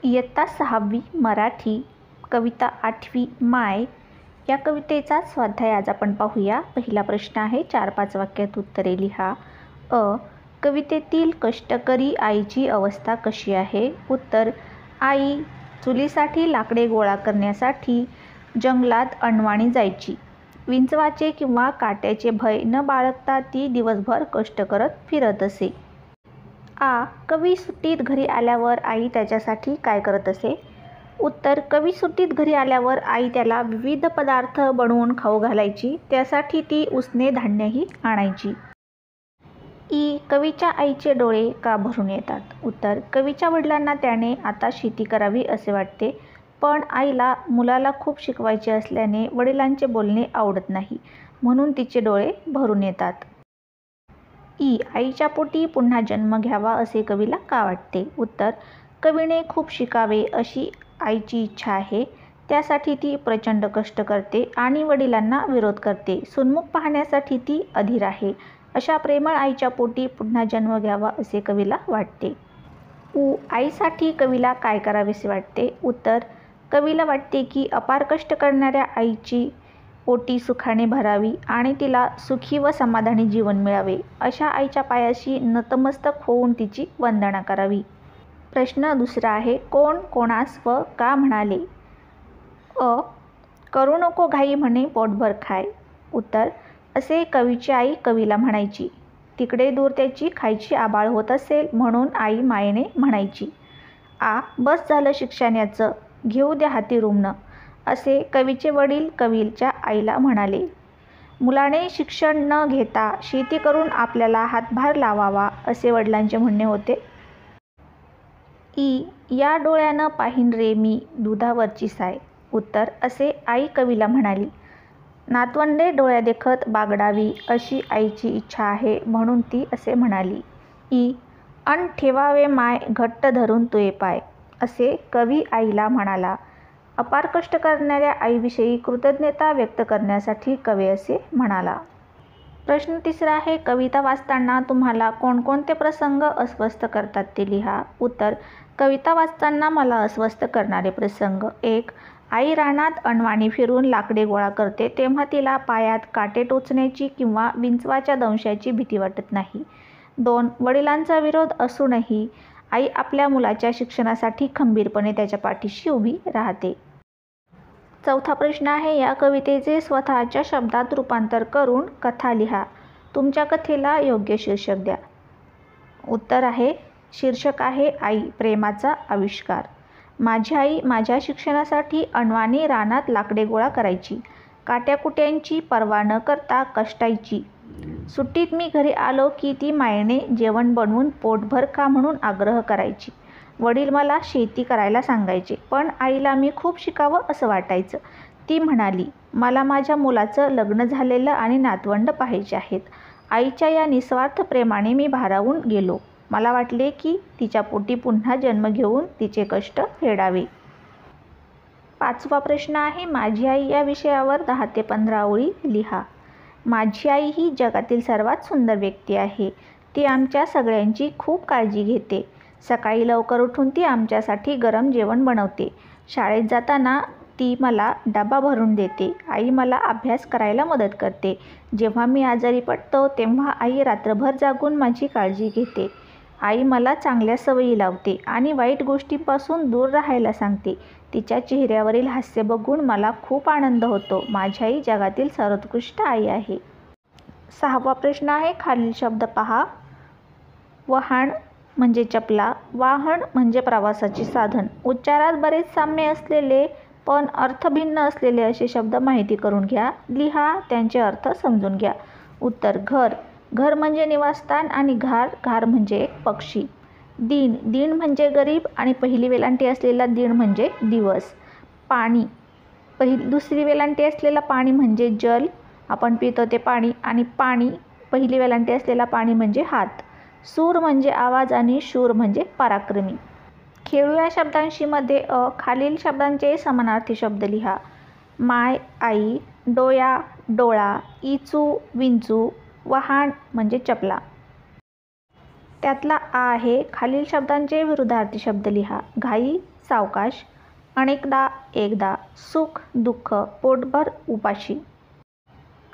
इयत्ता 6वी मराठी कविता 8वी माय या कवितेचा स्वाध्याय आज आपण पाहूया। पहिला प्रश्न आहे, 4-5 वाक्यात उत्तरे लिहा। कवितेतील कष्टकरी आईची अवस्था कशी आहे? उत्तर, आई चुलीसाठी लाकडे गोळा करण्यासाठी जंगलात अनवाणी जायची। विंचवाचे किंवा काट्याचे भय न बाळगता ती दिवसभर कष्ट करत फिरत असे। कवी सुट्टीत घरी आल्यावर आई त्याच्यासाठी काय करत असे? उत्तर, कवी सुट्टीत घरी आल्यावर आई त्याला विविध पदार्थ बनवून खाऊ घालायची, त्यासाठी ती उसने धान्यही आणायची। कवीच्या आईचे डोळे का भरून येतात? उत्तर, कवीच्या वडिलांना त्याने आता शेती करावी असे वाटते, पण आईला मुलाला खूप शिकवायचे असल्याने वडिलांचे बोलणे आवडत नाही, म्हणून तिचे डोळे भरून येतात। आईच्या पोटी पुन्हा जन्म घ्यावा असे कवीला का वाटते? उत्तर, कवीने खूप शिकावे अशी आईची इच्छा आहे, त्यासाठी ती प्रचंड कष्ट करते आणि वडिलांना विरोध करते। सुन्मुख पाहण्यासाठी ती अधीर आहे, अशा प्रेमळ आईच्या पोटी पुन्हा जन्म घ्यावा असे कवीला वाटते। आईसाठी कवीला काय करावेसे वाटते? उत्तर, कवीला वाटते की अपार कष्ट करणाऱ्या आईची पोटी सुखाने भरावी आणि तिला सुखी व समाधानी जीवन मिळावे, अशा आईच्या पायाशी नतमस्तक होऊन तिची वंदना करावी। प्रश्न दुसरा आहे, कोण कोणास व का म्हणाले? करू नको घाई म्हणे पोटभर खाय। उत्तर, असे कवीची आई कवीला म्हणायची। तिकडे दूर त्याची खायची आबाळ होत असेल म्हणून आई मायेने म्हणायची। बस झालं शिक्षणाचं, घेऊ द्या हाती रुमणं, असे कवीचे वडील कवीच्या आईला म्हणाले। मुलाने शिक्षण न घेता शेती करून आपल्याला हातभार लावावा असे वडिलांचे म्हणणे होते। या डोळ्यानं पाहीन रे मी दुधावरची साय। उत्तर, असे आई कवीला म्हणाली। नातवंडे डोळ्यादेखत बागडावी अशी आईची इच्छा आहे, म्हणून ती असे म्हणाली। अन ठेवावे माय घट्ट धरून तुये पाय, असे कवी आईला म्हणाला। अपार कष्ट करणाऱ्या आईविषयी कृतज्ञता व्यक्त करण्यासाठी कवी असे म्हणाला। प्रश्न तिसरा आहे, कविता वाचताना तुम्हाला कोणकोणते प्रसंग अस्वस्थ करतात ते लिहा। उत्तर, कविता वाचताना मला अस्वस्थ करणारे प्रसंग: 1. आई रानात अनवाणी फिरून लाकडे गोळा करते तेव्हा तिला पायात काटे टोचण्याची किंवा विंचवाच्या दंशाची भीती वाटत नाही। 2. वडिलांचा विरोध असूनही आई आपल्या मुलाच्या शिक्षणासाठी खंबीरपणे त्याच्या पाठीशी उभी राहते। चौथा प्रश्न आहे, या कवितेचे स्वतःच्या शब्दात रूपांतर करून कथा लिहा। तुमच्या कथेला योग्य शीर्षक द्या। उत्तर आहे, शीर्षक आहे आई प्रेमाचा आविष्कार। माझी आई माझ्या शिक्षणासाठी अनवाणी रानात लाकडे गोळा करायची, काट्याकुट्यांची पर्वा न करता कष्टायची। सुट्टीत मी घरी आलो की ती मायेने जेवण बनवून पोटभर खा म्हणून आग्रह करायची। वडील मला शेती करायला सांगायचे, पण आईला मी खूप शिकावं असं वाटायचं। ती म्हणाली, मला माझ्या मुलाचं लग्न झालेलं आणि नातवंड पाहायचे आहेत। आईच्या या निस्वार्थ प्रेमाने मी भारावून गेलो। मला वाटले की तिच्या पोटी पुन्हा जन्म घेऊन तिचे कष्ट फेडावे। 5वा प्रश्न आहे, माझी आई या विषयावर 10 ते 15 ओळी लिहा। माझी आई ही जगातील सर्वात सुंदर व्यक्ती आहे। ती आमच्या सगळ्यांची खूप काळजी घेते। सकाळी लवकर उठून ती आमच्यासाठी गरम जेवण बनवते। शाळेत जाताना ती मला डबा भरून देते। आई मला अभ्यास करायला मदत करते। जेव्हा मी आजारी पडतो तेव्हा आई रात्रभर जागून माझी काळजी घेते। आई मला चांगल्या सवयी लावते आणि वाईट गोष्टींपासून दूर राहायला सांगते। तिच्या चेहऱ्यावरील हास्य बघून मला खूप आनंद होतो। माझी आई जगातील सर्वोत्कृष्ट आई आहे। 6वा प्रश्न आहे, खालील शब्द पहा। वहाण म्हणजे चपला, वाहन म्हणजे प्रवासाचे साधन। उच्चारात बरेच साम्य असलेले पण अर्थ भिन्न असलेले असे शब्द माहिती करून घ्या, लिहा, त्यांचे अर्थ समजून घ्या। उत्तर, घर, घर म्हणजे निवासस्थान आणि घार म्हणजे एक पक्षी। दिन म्हणजे गरीब आणि पहिली वेलांटी असलेला दिन म्हणजे दिवस। पाणी, दुसरी वेलांटी असलेला पाणी म्हणजे जल, आपण पितो ते पाणी, आणि पाणी पहिली वेलांटी असलेला पाणी म्हणजे हात। सूर म्हणजे आवाज आणि शूर म्हणजे पराक्रमी। खेळूया शब्दांशी मध्ये खालील शब्दांचे समानार्थी शब्द लिहा। माय आई, डोया डोळा, इचू विंचू, वहाण म्हणजे चपला। त्यातला आ आहे. खालील शब्दांचे विरुद्धार्थी शब्द लिहा. घाई, सावकाश, अनेकदा, एकदा, सुख, दुःख, पोटभर, उपाशी.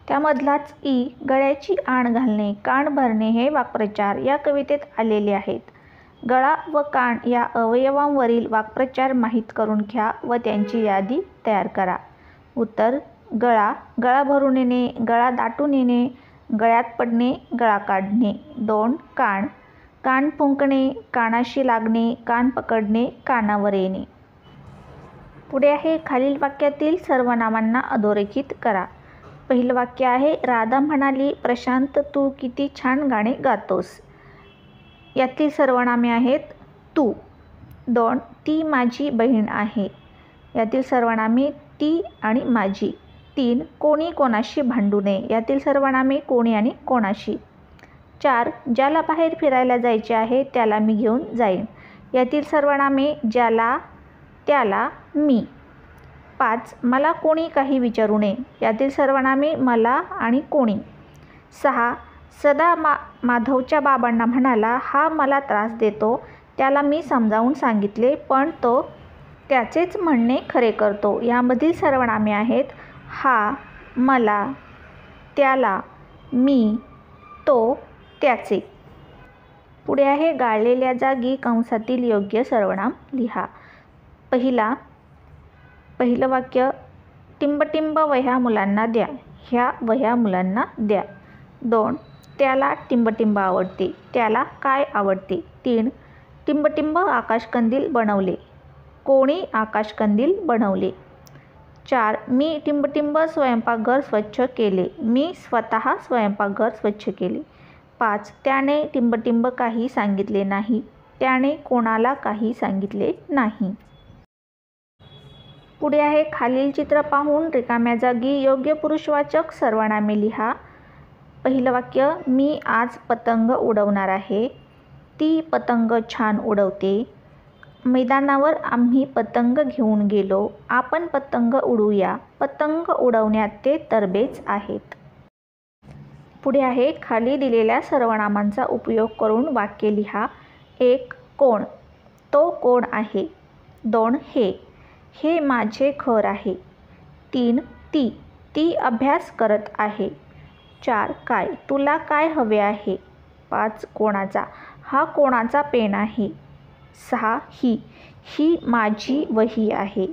त्यामधलाच ई, गळ्याची आण घालणे, कान भरणे हे वाक्प्रचार या कवितेत आलेले आहेत. गळा व कान या अवयवांवरील वाक्प्रचार माहीत करून घ्या व त्यांची यादी तयार करा. उत्तर: गळा, गळा भरून येणे, गळा दाटून येणे, गळ्यात पडणे, गळा काढणे. 2. कान, कान फुंकणे, कानाशी लागणे, कान पकडणे, कानावर येणे. पुढे आहे. खालील वाक्यातील सर्वनामांना अधोरेखित करा. पहिलं वाक्य आहे. राधा म्हणाली, प्रशांत तू किती छान गाणे गातोस. यातील सर्वनामे आहेत. तू. 2. ती माझी बहीण आहे. यातील सर्वनामे ती आणि माझी. 3. कोणी कोणाशी भांडू नये. यातील सर्वनामे कोणी आणि कोणाशी. 4. ज्याला बाहेर फिरायला जायचे आहे त्याला मी घेऊन जाईन. यातील सर्वनामे ज्याला, त्याला, मी. 5. मला कोणी काही विचारू नये. यातील सर्वनामे मला आणि कोणी. 6. सदा माधवच्या बाबांना म्हणाला, हा मला त्रास देतो. त्याला मी समजावून सांगितले पण तो त्याचेच म्हणणे खरे करतो. यामधील सर्वनामे आहेत हा, मला, त्याला, मी, तो, त्याचे. पुढे आहे. गाळलेल्या जागी कंसातील योग्य सर्वनाम लिहा. पहिलं वाक्य. टिंबटिंब वह्या मुलांना द्या. ह्या वह्या मुलांना द्या. 2. त्याला टिंबटिंब आवडते. त्याला काय आवडते. 3. टिंबटिंब आकाशकंदील बनवले. कोणी आकाशकंदील बनवले. 4. मी टिंबटिंब स्वयंपाकघर स्वच्छ केले. मी स्वतः स्वयंपाकघर स्वच्छ केले. 5. त्याने टिंबटिंब काही सांगितले नाही. त्याने कोणाला काही सांगितले नाही. पुढे आहे. खालील चित्र पाहून रिकाम्या जागी योग्य पुरुषवाचक सर्वनामे लिहा. पहिलं वाक्य. मी आज पतंग उडवणार आहे. ती पतंग छान उडवते. मैदानावर आम्ही पतंग घेऊन गेलो. आपण पतंग उडवूया. पतंग उडवण्यात ते तरबेज आहेत. पुढे आहे. खाली दिलेल्या सर्वनामांचा उपयोग करून वाक्य लिहा. 1. कोण. तो कोण आहे. 2. हे माझे घर आहे. 3. ती अभ्यास करत आहे. 4. काय. तुला काय हवे आहे. 5. कोणाचा. हा कोणाचा पेन आहे. 6. ही माझी वही आहे.